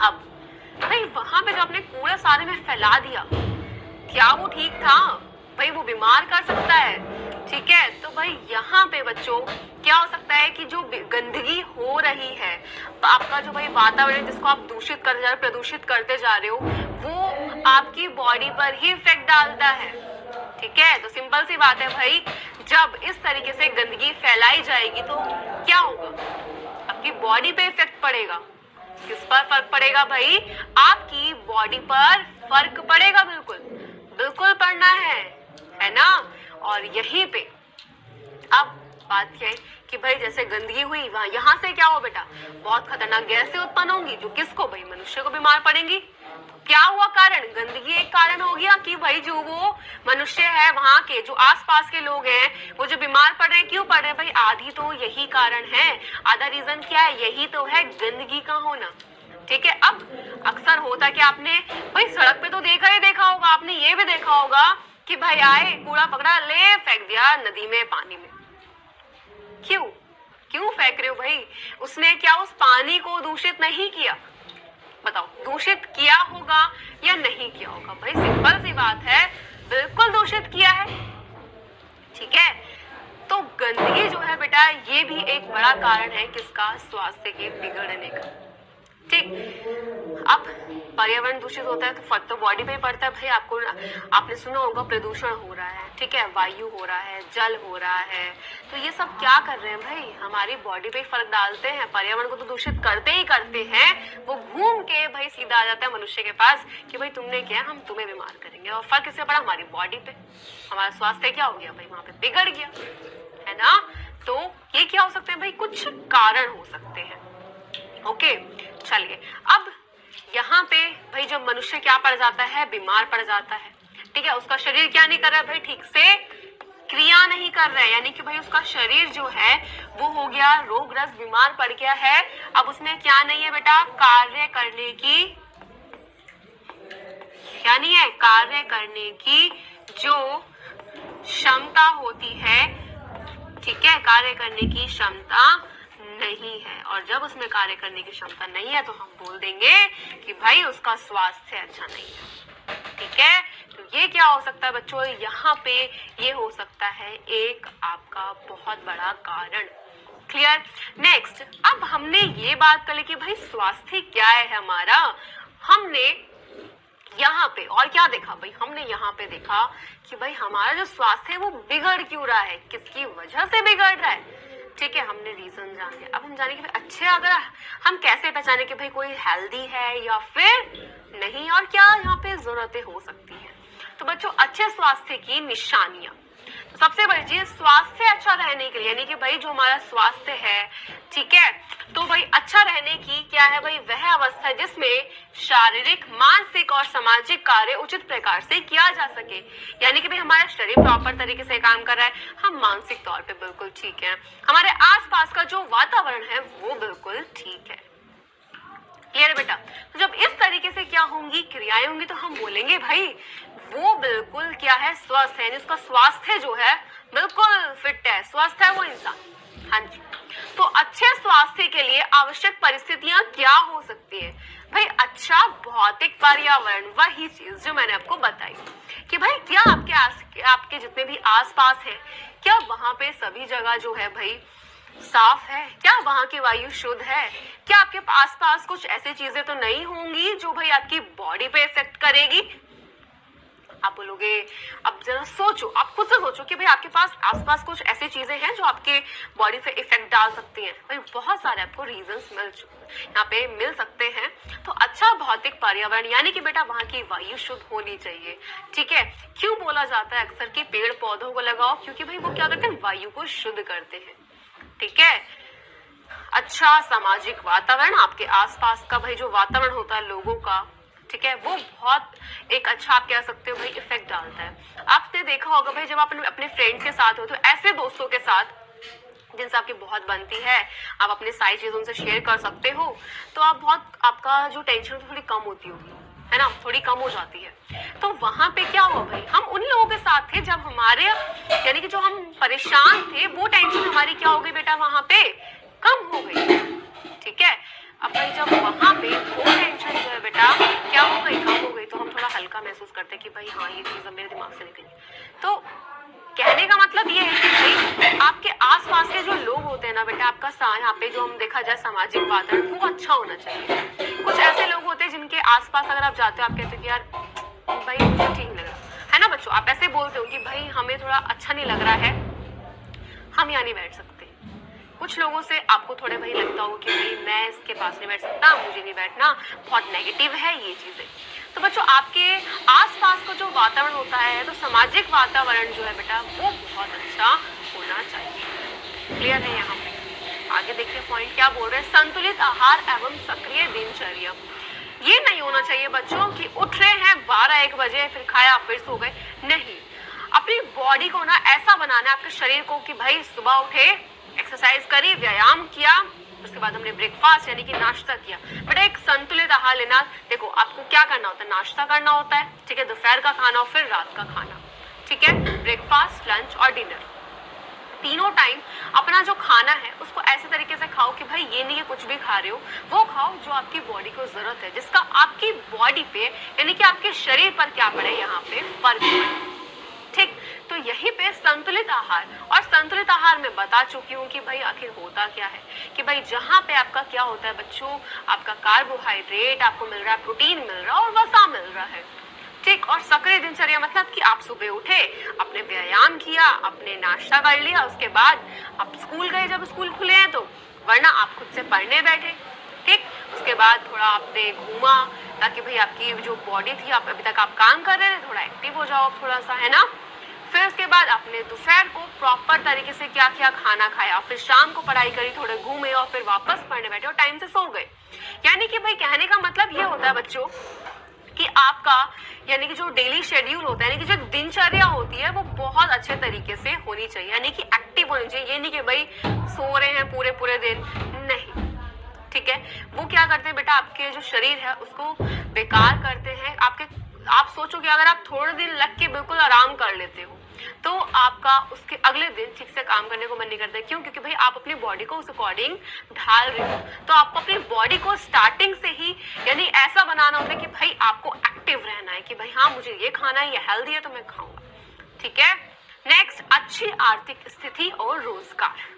अब भाई वहां पे जो आपने कूड़ा सारे में फैला दिया, क्या वो ठीक था? भाई वो बीमार कर सकता है। ठीक है, तो भाई यहाँ पे बच्चों क्या हो सकता है कि जो गंदगी हो रही है, आपका जो भाई वातावरण जिसको आप दूषित कर जा रहे हो, प्रदूषित करते जा रहे हो, वो आपकी बॉडी पर ही इफेक्ट डालता है। ठीक है, तो सिंपल सी बात है भाई, जब इस तरीके से गंदगी फैलाई जाएगी तो क्या होगा, आपकी बॉडी पे इफेक्ट पड़ेगा। किस पर फर्क पड़ेगा भाई? आपकी बॉडी पर फर्क पड़ेगा, बिल्कुल बिल्कुल पड़ना है ना। और यहीं पे अब बात क्या है कि भाई जैसे गंदगी हुई वहां, यहाँ से क्या हो बेटा, बहुत खतरनाक गैसें उत्पन्न होंगी जो किसको, भाई मनुष्य को बीमार पड़ेंगी। क्या हुआ कारण, गंदगी एक कारण हो गया कि भाई जो वो मनुष्य है वहां के जो आसपास के लोग हैं वो जो बीमार पड़ रहे हैं, क्यों पड़ रहे हैं भाई, आधी तो यही कारण है, आधा रीजन क्या है, यही तो है गंदगी का होना। ठीक है, अब अक्सर होता है कि आपने भाई सड़क पे तो देखा होगा, आपने ये भी देखा होगा कि भाई आए कूड़ा पकड़ा, ले फेंक दिया नदी में, पानी में। क्यों फेंक रहे हो भाई? उसने क्या उस पानी को दूषित नहीं किया? बताओ, दूषित किया होगा या नहीं किया होगा? भाई सिंपल सी बात है, बिल्कुल दूषित किया है। ठीक है, तो गंदगी जो है बेटा ये भी एक बड़ा कारण है किसका, स्वास्थ्य के बिगड़ने का। ठीक, अब पर्यावरण दूषित होता है तो फर्क तो बॉडी पे ही पड़ता है भाई। आपने सुना होगा प्रदूषण हो रहा है, ठीक है, वायु हो रहा है, जल हो रहा है, तो ये सब क्या कर रहे हैं भाई, हमारी बॉडी पे फर्क डालते हैं। पर्यावरण को तो दूषित करते ही करते हैं, वो घूम के भाई सीधा आ जाता है मनुष्य के पास कि भाई तुमने किया, हम तुम्हें बीमार करेंगे। और फर्क किससे पड़ा, हमारी बॉडी पे। हमारा स्वास्थ्य क्या हो गया भाई, वहां पे बिगड़ गया, है ना। तो ये क्या हो सकते हैं भाई, कुछ कारण हो सकते हैं। ओके, चलिए अब यहाँ पे भाई जब मनुष्य क्या पड़ जाता है, बीमार पड़ जाता है, ठीक है, उसका शरीर क्या नहीं कर रहा है भाई, ठीक से क्रिया नहीं कर रहा है, यानी कि भाई उसका शरीर जो है वो हो गया रोगग्रस्त, बीमार पड़ गया है। अब उसमें क्या नहीं है बेटा, कार्य करने की, क्या नहीं है, कार्य करने की जो क्षमता होती है, ठीक है, कार्य करने की क्षमता नहीं है। और जब उसमें कार्य करने की क्षमता नहीं है तो हम बोल देंगे कि भाई उसका स्वास्थ्य अच्छा नहीं है। ठीक है, तो ये क्या हो सकता है बच्चों, यहाँ पे ये हो सकता है एक आपका बहुत बड़ा कारण। क्लियर? नेक्स्ट, अब हमने ये बात कर ली कि भाई स्वास्थ्य क्या है हमारा, हमने यहाँ पे और क्या देखा भाई, हमने यहाँ पे देखा कि भाई हमारा जो स्वास्थ्य है वो बिगड़ क्यों रहा है, किसकी वजह से बिगड़ रहा है। ठीक है, हमने रीजन जान लिया। अब हम जाने कि अच्छे, अगर हम कैसे पहचाने कि भाई कोई हेल्दी है या फिर नहीं, और क्या यहाँ पे जरूरतें हो सकती हैं। तो बच्चों, अच्छे स्वास्थ्य की निशानियां, तो सबसे बड़ी चीज स्वास्थ्य अच्छा रहने के लिए, यानी कि भाई जो हमारा स्वास्थ्य है, ठीक है, तो भाई अच्छा रहने की क्या है भाई, वह अवस्था है जिसमें शारीरिक, मानसिक और सामाजिक कार्य उचित प्रकार से किया जा सके। यानी कि भाई हमारा शरीर प्रॉपर तरीके से काम कर रहा है, हम मानसिक तौर पे बिल्कुल ठीक है, हमारे आसपास का जो वातावरण है वो बिल्कुल ठीक है। क्लियर है बेटा? तो जब इस तरीके से क्या होंगी, क्रियाएं होंगी, तो हम बोलेंगे भाई वो बिल्कुल क्या है, स्वस्थ है, उसका स्वास्थ्य जो है बिल्कुल फिट है, स्वस्थ है वो इंसान। हाँ जी। तो अच्छे स्वास्थ्य के लिए आवश्यक परिस्थितियां क्या हो सकती है भाई? अच्छा भौतिक पर्यावरण, वही चीज जो मैंने आपको बताई कि भाई क्या आपके जितने भी आसपास है, क्या वहां पे सभी जगह जो है भाई साफ है, क्या वहां की वायु शुद्ध है, क्या आपके आसपास कुछ ऐसी चीजें तो नहीं होंगी जो भाई आपकी बॉडी पे इफेक्ट करेगी? आप बोलोगे, अब जरा सोचो, आप खुद से सोचो कि भाई आपके पास आसपास कुछ ऐसी चीजें हैं जो आपके बॉडी पे इफेक्ट डाल सकती हैं। भाई बहुत सारे आपको रीजंस यहाँ पे मिल सकते हैं। तो अच्छा भौतिक पर्यावरण यानी कि बेटा वहां की वायु शुद्ध होनी चाहिए। ठीक है, क्यों बोला जाता है अक्सर कि पेड़ पौधों को लगाओ? क्योंकि भाई वो क्या करते हैं, वायु को शुद्ध करते हैं। ठीक है, अच्छा सामाजिक वातावरण, आपके आसपास का भाई जो वातावरण होता है लोगों का, ठीक है, वो बहुत एक अच्छा आप कह सकते हो भाई इफेक्ट डालता है। आपने देखा होगा भाई जब आप अपने फ्रेंड्स के साथ हो, तो ऐसे दोस्तों के साथ जिनसे आपकी बहुत बनती है, आप अपने सारी चीजें उनसे शेयर कर सकते हो, तो आप बहुत, आपका जो टेंशन थोड़ी कम होती होगी, है ना, थोड़ी कम हो जाती है। तो वहां पे क्या हुआ भाई, हम उन लोगों के साथ थे जब हमारे यानी कि जो हम परेशान थे वो टेंशन हमारी क्या हो गई बेटा, वहां पे कम हो गई। ठीक है, अब भाई जब वहां पे वो टेंशन जो है बेटा क्या हो गई, कम हो गई, तो हम थोड़ा हल्का महसूस करते हैं कि भाई हाँ ये चीज मेरे दिमाग से निकली। तो कहने का मतलब ये है कि भाई आपके आसपास के जो लोग होते हैं ना बेटा, आपका यहाँ पे जो हम देखा जाए सामाजिक वातावरण वो अच्छा होना चाहिए। कुछ ऐसे लोग होते हैं जिनके आसपास अगर आप जाते हो, आप कहते हो कि यार भाई मुझे ठीक नहीं लग रहा, है ना बच्चों, आप ऐसे बोलते हो कि भाई हमें थोड़ा अच्छा नहीं लग रहा है, हम यहाँ नहीं बैठ सकते। कुछ लोगों से आपको थोड़े भाई लगता हो कि भाई मैं इसके पास नहीं बैठ सकता, मुझे नहीं बैठना, बहुत नेगेटिव है ये चीजें। तो बच्चों आपके आसपास का जो वातावरण होता है, तो सामाजिक वातावरण जो है बेटा वो बहुत अच्छा होना चाहिए। क्लियर है? यहाँ पे आगे देखिए पॉइंट क्या बोल रहे हैं, संतुलित आहार एवं सक्रिय दिनचर्या। ये नहीं होना चाहिए बच्चों कि उठ रहे हैं 12-1 बजे, फिर खाया फिर सो गए, नहीं। अपनी बॉडी को ना ऐसा बनाना है, आपके शरीर को, कि भाई सुबह उठे, एक्सरसाइज करी, व्यायाम किया, उसके बाद हमने ब्रेकफास्ट यानी कि नाश्ता किया। बेटा एक संतुलित आहार लेना, देखो आपको क्या करना होता है, नाश्ता करना होता है, ठीक है, दोपहर का खाना और फिर रात का खाना, ठीक है, ब्रेकफास्ट, लंच और डिनर, तीनों टाइम अपना जो खाना है उसको ऐसे तरीके से खाओ कि भाई ये नहीं कि कुछ भी खा रहे हो, वो खाओ जो आपकी बॉडी को जरूरत है, जिसका आपकी बॉडी पे यानी कि आपके शरीर पर क्या पड़े, यहाँ पे फर्क पड़े। ठीक, तो यही पे संतुलित आहार, और संतुलित आहार में बता चुकी हूँ कि भाई आखिर होता क्या है, कि भाई जहाँ पे आपका क्या होता है बच्चों, आपका कार्बोहाइड्रेट आपको मिल रहा है, प्रोटीन मिल रहा है और वसा मिल रहा है। ठीक, और सक्रिय दिनचर्या मतलब कि आप सुबह उठे, आपने व्यायाम किया, आपने नाश्ता कर लिया, उसके बाद आप स्कूल गए जब स्कूल खुले हैं तो, वरना आप खुद से पढ़ने बैठे। ठीक, उसके बाद थोड़ा आपने घूमा ताकि भाई आपकी जो बॉडी थी, आप अभी तक आप काम कर रहे थे, थोड़ा एक्टिव हो जाओ थोड़ा सा, है ना। फिर उसके बाद आपने दोपहर को प्रॉपर तरीके से क्या किया, खाना खाया, फिर शाम को पढ़ाई करी, थोड़े घूमे और फिर वापस पढ़ने बैठे और टाइम से सो गए। यानी कि भाई कहने का मतलब ये होता है बच्चों कि आपका यानी कि जो डेली शेड्यूल होता है, यानी कि जो दिनचर्या होती है वो बहुत अच्छे तरीके से होनी चाहिए, यानी कि एक्टिव होनी चाहिए। ये नहीं कि भाई सो रहे हैं पूरे पूरे दिन, नहीं। ठीक है, वो क्या करते हैं बेटा, आपके जो शरीर है उसको बेकार करते हैं। आप सोचो कि अगर आप थोड़े दिन लग के बिल्कुल आराम कर लेते हो तो आपका उसके अगले दिन ठीक से काम करने को मन नहीं करता। क्यों? क्योंकि भाई आप अपनी बॉडी को उस अकॉर्डिंग ढाल रहे हो। तो आपको अपनी बॉडी को स्टार्टिंग से ही यानी ऐसा बनाना होता है कि भाई आपको एक्टिव रहना है, कि भाई हाँ मुझे ये खाना है, ये हेल्दी है तो मैं खाऊंगा। ठीक है, नेक्स्ट, अच्छी आर्थिक स्थिति और रोजगार।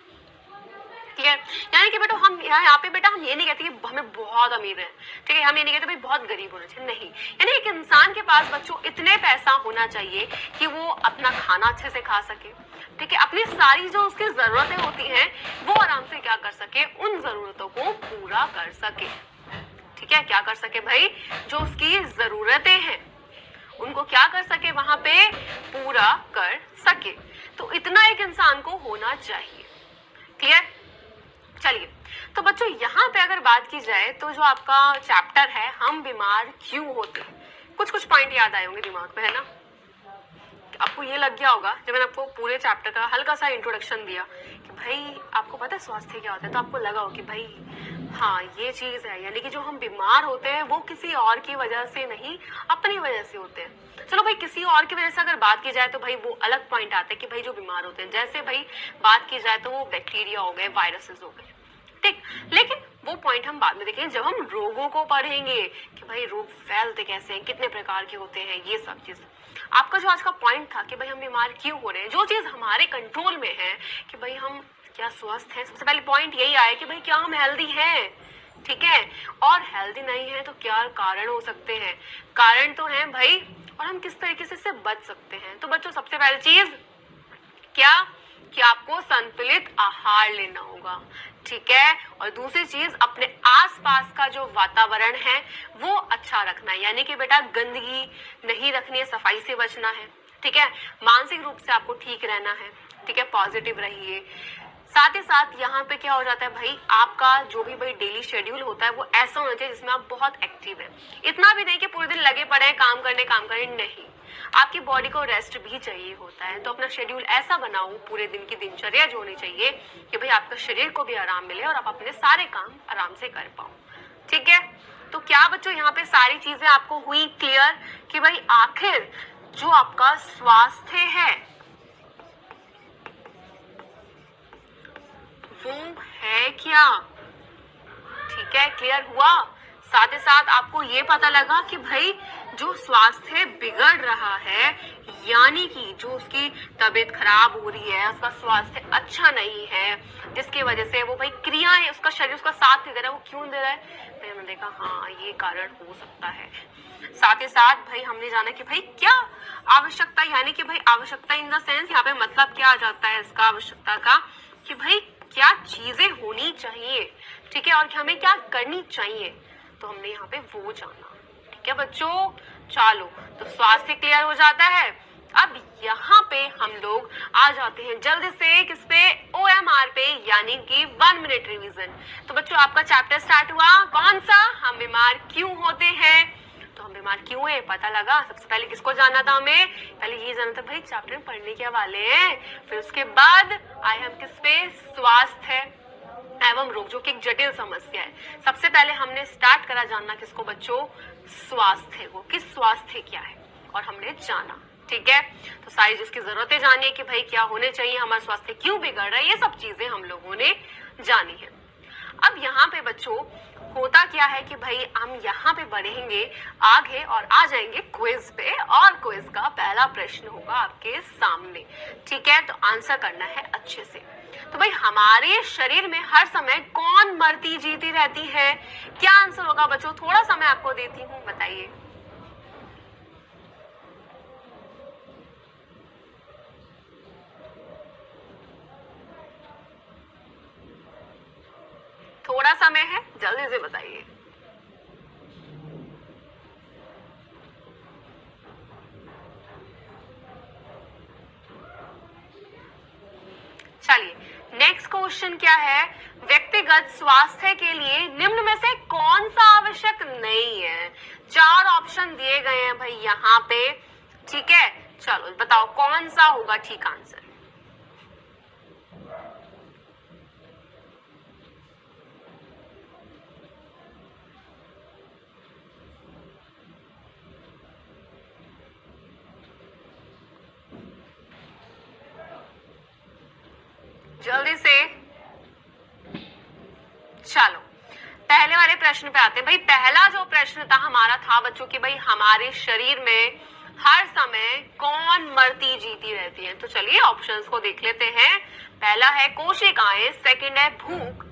क्लियर? यानी कि बेटा हम यहाँ पे बेटा हम ये नहीं कहते कि हमें बहुत अमीर है, ठीक है, हम ये नहीं कहते भाई बहुत गरीब होना चाहिए, नहीं। यानी एक इंसान के पास बच्चों इतने पैसा होना चाहिए कि वो अपना खाना अच्छे से खा सके, ठीक है, अपनी सारी जो उसकी जरूरतें होती हैं वो आराम से क्या कर सके, उन जरूरतों को पूरा कर सके। ठीक है, क्या कर सके भाई, जो उसकी जरूरतें हैं उनको क्या कर सके, वहां पे पूरा कर सके। तो इतना एक इंसान को होना चाहिए। क्लियर? चलिए, तो बच्चों यहाँ पे अगर बात की जाए तो जो आपका चैप्टर है हम बीमार क्यों होते हैं, कुछ कुछ पॉइंट याद आए होंगे दिमाग में, है ना। आपको ये लग गया होगा जब मैंने आपको पूरे चैप्टर का हल्का सा इंट्रोडक्शन दिया कि भाई आपको पता है स्वास्थ्य क्या होता है, तो आपको लगा हो कि भाई हाँ, ये चीज है, यानी कि जो हम बीमार होते हैं वो किसी और की वजह से नहीं, अपनी वजह से होते हैं। चलो भाई, किसी और की वजह से अगर बात की जाए तो भाई वो अलग पॉइंट आता है कि भाई जो बीमार होते हैं, जैसे भाई बात की जाए तो वो बैक्टीरिया हो गए, वायरसेस हो गए, ठीक। लेकिन वो पॉइंट हम बाद में देखेंगे जब हम रोगों को पढ़ेंगे कि भाई रोग फैलते कैसे हैं, कितने प्रकार के होते हैं, ये सब चीज। आपका जो आज का पॉइंट था कि भाई हम बीमार क्यों हो रहे हैं, जो चीज हमारे कंट्रोल में है कि भाई हम क्या स्वस्थ हैं, सबसे पहले पॉइंट यही आया कि भाई क्या हम हेल्दी हैं, ठीक है। और हेल्दी नहीं है तो क्या कारण हो सकते हैं, कारण तो है भाई, और हम किस तरीके से इससे बच सकते हैं। तो बच्चों, सबसे पहली चीज क्या कि आपको संतुलित आहार लेना होगा, ठीक है। और दूसरी चीज, अपने आसपास का जो वातावरण है वो अच्छा रखना है, यानी कि बेटा गंदगी नहीं रखनी है, सफाई से बचना है, ठीक है। मानसिक रूप से आपको ठीक रहना है, ठीक है, पॉजिटिव रहिए। साथ ही साथ यहाँ पे क्या हो जाता है भाई, आपका जो भी भाई डेली शेड्यूल होता है वो ऐसा होना चाहिए जिसमें आप बहुत एक्टिव है। इतना भी नहीं कि पूरे दिन लगे पड़े हैं काम करने, नहीं, आपकी बॉडी को रेस्ट भी चाहिए होता है। तो अपना शेड्यूल ऐसा बनाओ, पूरे दिन की दिनचर्या जो होनी चाहिए कि भाई आपका शरीर को भी आराम मिले और आप अपने सारे काम आराम से कर पाओ, ठीक है। तो क्या बच्चों, यहाँ पे सारी चीजें आपको हुई क्लियर कि भाई आखिर जो आपका स्वास्थ्य है वो है क्या, ठीक है, क्लियर हुआ। साथ ही साथ आपको ये पता लगा कि भाई जो स्वास्थ्य बिगड़ रहा है, यानी कि जो उसकी तबीयत खराब हो रही है, उसका स्वास्थ्य अच्छा नहीं है, जिसकी वजह से वो भाई क्रियाएं, उसका शरीर उसका साथ नहीं दे रहा है, वो क्यों दे रहा है, फिर हमने देखा हाँ ये कारण हो सकता है। साथ ही साथ भाई हमने जाना कि भाई क्या आवश्यकता, यानी कि भाई आवश्यकता इन द सेंस, यहाँ पे मतलब क्या आ जाता है इसका आवश्यकता का, कि भाई क्या चीजें होनी चाहिए, ठीक है, और हमें क्या करनी चाहिए। तो हमने यहाँ पे वो जाना, ठीक है बच्चों। चलो, तो स्वास्थ्य क्लियर हो जाता है। अब यहाँ पे हम लोग आ जाते हैं जल्दी से किस पे, OMR पे, यानी कि 1 मिनट रिवीजन। तो बच्चों, आपका चैप्टर स्टार्ट हुआ, कौन सा, हम बीमार क्यों होते हैं। तो हम बीमार क्यों है पता लगा। सबसे पहले किसको जाना था, हमें पहले ये जाना था भाई चैप्टर पढ़ने के वाले हैं, फिर उसके बाद आए हम किस पे, स्वास्थ्य एवं रोग, जो कि एक जटिल समस्या है। सबसे पहले हमने स्टार्ट करा जानना किसको बच्चों, स्वास्थ्य को, कि स्वास्थ्य क्या है, और हमने जाना, ठीक है। तो सारी जिसकी जरूरतें जानिए कि भाई क्या होने चाहिए, हमारा स्वास्थ्य क्यों बिगड़ रहा है, ये सब चीजें हम लोगों ने जानी है। अब यहाँ पे बच्चों होता क्या है कि भाई हम यहाँ पे बढ़ेंगे आगे और आ जाएंगे क्विज पे, और क्विज का पहला प्रश्न होगा आपके सामने, ठीक है। तो आंसर करना है अच्छे से। तो भाई हमारे शरीर में हर समय कौन मरती जीती रहती है, क्या आंसर होगा बच्चों, थोड़ा सा मैं आपको देती हूँ, बताइए। थोड़ा समय है, जल्दी से बताइए। चलिए, नेक्स्ट क्वेश्चन क्या है, व्यक्तिगत स्वास्थ्य के लिए निम्न में से कौन सा आवश्यक नहीं है। 4 ऑप्शन दिए गए हैं भाई यहाँ पे, ठीक है। चलो बताओ कौन सा होगा ठीक आंसर। जल्दी से, चलो पहले वाले प्रश्न पे आते हैं। भाई पहला जो प्रश्न था हमारा था बच्चों कि भाई हमारे शरीर में हर समय कौन मरती जीती रहती है। तो चलिए ऑप्शंस को देख लेते हैं। पहला है कोशिकाएं, सेकंड है भूख,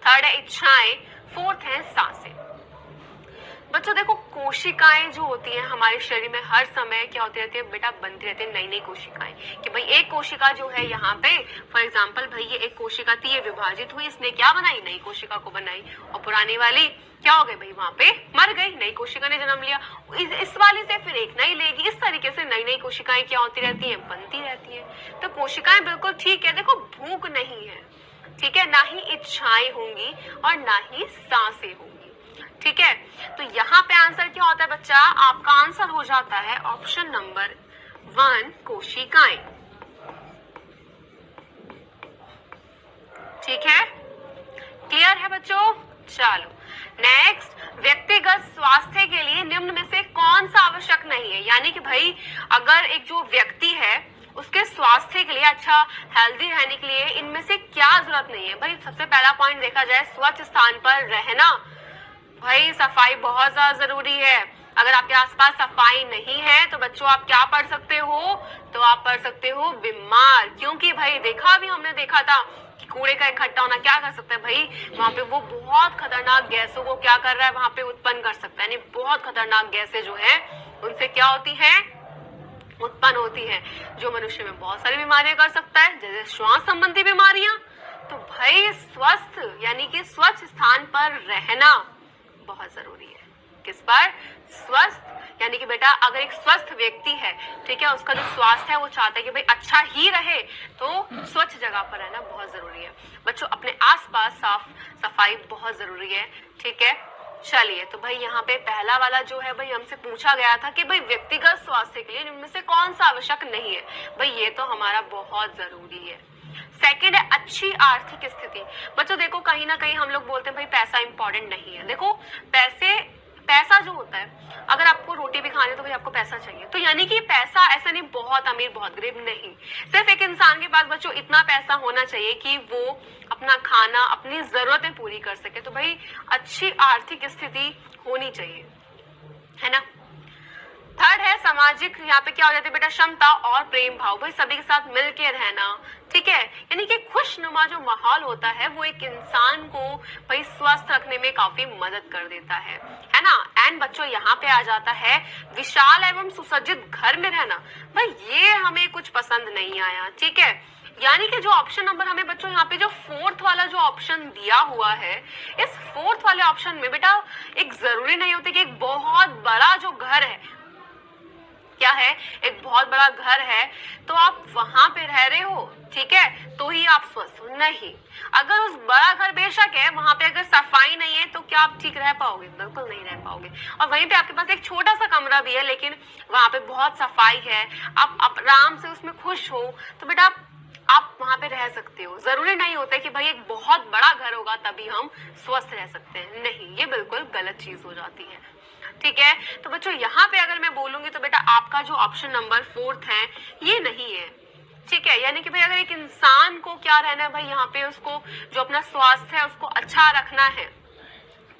थर्ड है इच्छाएं, फोर्थ है सांसें। बच्चों देखो, कोशिकाएं जो होती हैं हमारे शरीर में हर समय क्या होती रहती है बेटा, बनती रहती है नई नई कोशिकाएं। कि भाई एक कोशिका जो है यहाँ पे फॉर एग्जांपल भाई ये एक कोशिका थी, ये विभाजित हुई, इसने क्या बनाई, नई कोशिका को बनाई, और पुरानी वाली क्या हो गई भाई, वहां पे मर गई, नई कोशिका ने जन्म लिया, इस वाली से फिर एक नई लेगी, इस तरीके से नई नई कोशिकाएं क्या होती रहती है, बनती रहती है। तो कोशिकाएं बिल्कुल ठीक है। देखो भूख नहीं है, ठीक है, ना ही इच्छाएं होंगी और ना ही सांसें होंगी, ठीक है। तो यहाँ पे आंसर क्या होता है बच्चा, आपका आंसर हो जाता है ऑप्शन नंबर 1 कोशिकाएं, ठीक है। क्लियर है बच्चों। चलो नेक्स्ट, व्यक्तिगत स्वास्थ्य के लिए निम्न में से कौन सा आवश्यक नहीं है। यानी कि भाई अगर एक जो व्यक्ति है उसके स्वास्थ्य के लिए, अच्छा हेल्दी रहने के लिए इनमें से क्या जरूरत नहीं है। भाई सबसे पहला पॉइंट देखा जाए, स्वच्छ स्थान पर रहना। भाई सफाई बहुत ज्यादा जरूरी है। अगर आपके आसपास सफाई नहीं है तो बच्चों आप क्या पढ़ सकते हो, तो आप पढ़ सकते हो बीमार। क्योंकि भाई हमने देखा था कि कूड़े का इकट्ठा होना क्या कर सकता है भाई, वहां पे वो बहुत खतरनाक गैसों को क्या कर रहा है, वहां पे उत्पन्न कर सकता है। यानी बहुत खतरनाक गैसें जो है उनसे क्या होती है, उत्पन्न होती है, जो मनुष्य में बहुत सारी बीमारियां कर सकता है, जैसे श्वास संबंधी बीमारियां। तो भाई स्वस्थ यानी कि स्वच्छ स्थान पर रहना बहुत जरूरी है। किस पर, स्वस्थ। यानी कि बेटा अगर एक स्वस्थ व्यक्ति है, ठीक है, उसका जो स्वास्थ्य है वो चाहता है कि भाई अच्छा ही रहे, तो स्वच्छ जगह पर रहना बहुत जरूरी है। बच्चों अपने आसपास साफ सफाई बहुत जरूरी है, ठीक है। चलिए तो भाई यहाँ पे पहला वाला जो है भाई हमसे पूछा गया था कि भाई व्यक्तिगत स्वास्थ्य के लिए इनमें से कौन सा आवश्यक नहीं है। भाई ये तो हमारा बहुत जरूरी है। सेकेंड है अच्छी आर्थिक स्थिति। बच्चों देखो कहीं ना कहीं हम लोग बोलते हैं भाई पैसा इंपॉर्टेंट नहीं है। देखो पैसा जो होता है, अगर आपको रोटी भी खानी है तो भाई आपको पैसा चाहिए। तो यानी कि पैसा ऐसा नहीं बहुत अमीर बहुत गरीब नहीं, सिर्फ एक इंसान के पास बच्चों इतना पैसा होना चाहिए कि वो अपना खाना अपनी जरूरतें पूरी कर सके। तो भाई अच्छी आर्थिक स्थिति होनी चाहिए, है ना। थर्ड है सामाजिक, यहाँ पे क्या हो जाती है बेटा, क्षमता और प्रेम भाव। भाई सभी के साथ मिलके रहना, ठीक है। यानी कि खुशनुमा जो माहौल होता है वो एक इंसान को भाई स्वस्थ रखने में काफी मदद कर देता है ना। एंड बच्चों यहाँ पे आ जाता है विशाल एवं सुसज्जित घर में रहना। भाई ये हमें कुछ पसंद नहीं आया, ठीक है। यानी कि जो ऑप्शन नंबर हमें बच्चों यहाँ पे जो फोर्थ वाला जो ऑप्शन दिया हुआ है, इस फोर्थ वाले ऑप्शन में बेटा एक जरूरी नहीं होता कि एक बहुत बड़ा जो घर है, क्या है, एक बहुत बड़ा घर है तो आप वहां पे रह रहे हो, ठीक है, तो ही आप स्वस्थ हो। नहीं, अगर उस बड़ा घर बेशक है, वहां पे अगर सफाई नहीं है तो क्या आप ठीक रह पाओगे, बिल्कुल नहीं रह पाओगे। और वहीं पे आपके पास एक छोटा सा कमरा भी है लेकिन वहां पे बहुत सफाई है, आप आराम से उसमें खुश हो, तो बेटा आप वहां पे रह सकते हो। जरूरी नहीं होता कि भाई एक बहुत बड़ा घर होगा तभी हम स्वस्थ रह सकते हैं, नहीं, ये बिल्कुल गलत चीज हो जाती है, ठीक है। तो बच्चों यहाँ पे अगर मैं बोलूंगी तो बेटा आपका जो ऑप्शन नंबर फोर्थ है ये नहीं है, ठीक है। यानी कि भाई अगर एक इंसान को क्या रहना है भाई, यहाँ पे उसको जो अपना स्वास्थ्य है उसको अच्छा रखना है,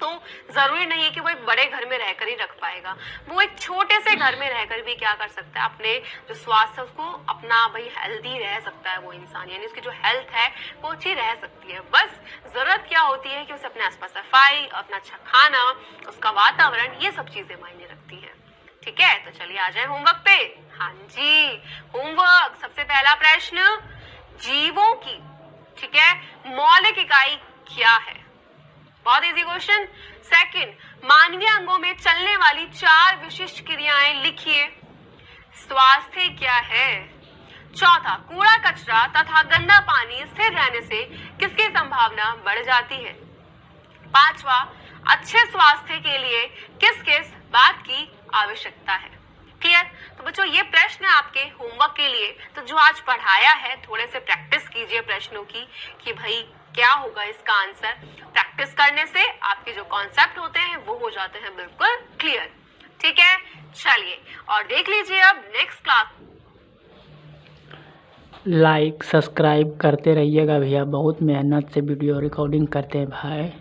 तो जरूरी नहीं है कि वो एक बड़े घर में रहकर ही रख पाएगा। वो एक छोटे से घर में रहकर भी क्या कर सकता है, अपने जो स्वास्थ्य है उसको अपना भाई हेल्दी रह सकता है वो इंसान, यानी उसकी जो हेल्थ है वो अच्छी रह सकती है। बस जरूरत क्या होती है कि उसे अपने आसपास सफाई, अपना अच्छा खाना, उसका वातावरण, ये सब चीजें मायने रखती है, ठीक है। तो चलिए आ जाए होमवर्क पे। हाँ जी, होमवर्क सबसे पहला प्रश्न, जीवों की, ठीक है, मौलिक इकाई क्या है, बहुत इजी क्वेश्चन। सेकंड, मानवीय अंगों में चलने वाली 4 विशिष्ट क्रियाएं लिखिए, स्वास्थ्य क्या है। चौथा, कूड़ा कचरा तथा गंदा पानी स्थिर रहने से किसकी संभावना बढ़ जाती है। पांचवा, अच्छे स्वास्थ्य के लिए किस किस बात की आवश्यकता है। क्लियर। तो बच्चों ये प्रश्न है आपके होमवर्क के लिए, तो जो आज पढ़ाया है थोड़े से प्रैक्टिस कीजिए प्रश्नों की कि भाई क्या होगा इसका आंसर। प्रैक्टिस करने से आपके जो कॉन्सेप्ट होते हैं वो हो जाते हैं बिल्कुल क्लियर, ठीक है। चलिए और देख लीजिए अब नेक्स्ट क्लास। लाइक सब्सक्राइब करते रहिएगा भैया, बहुत मेहनत से वीडियो रिकॉर्डिंग करते हैं भाई।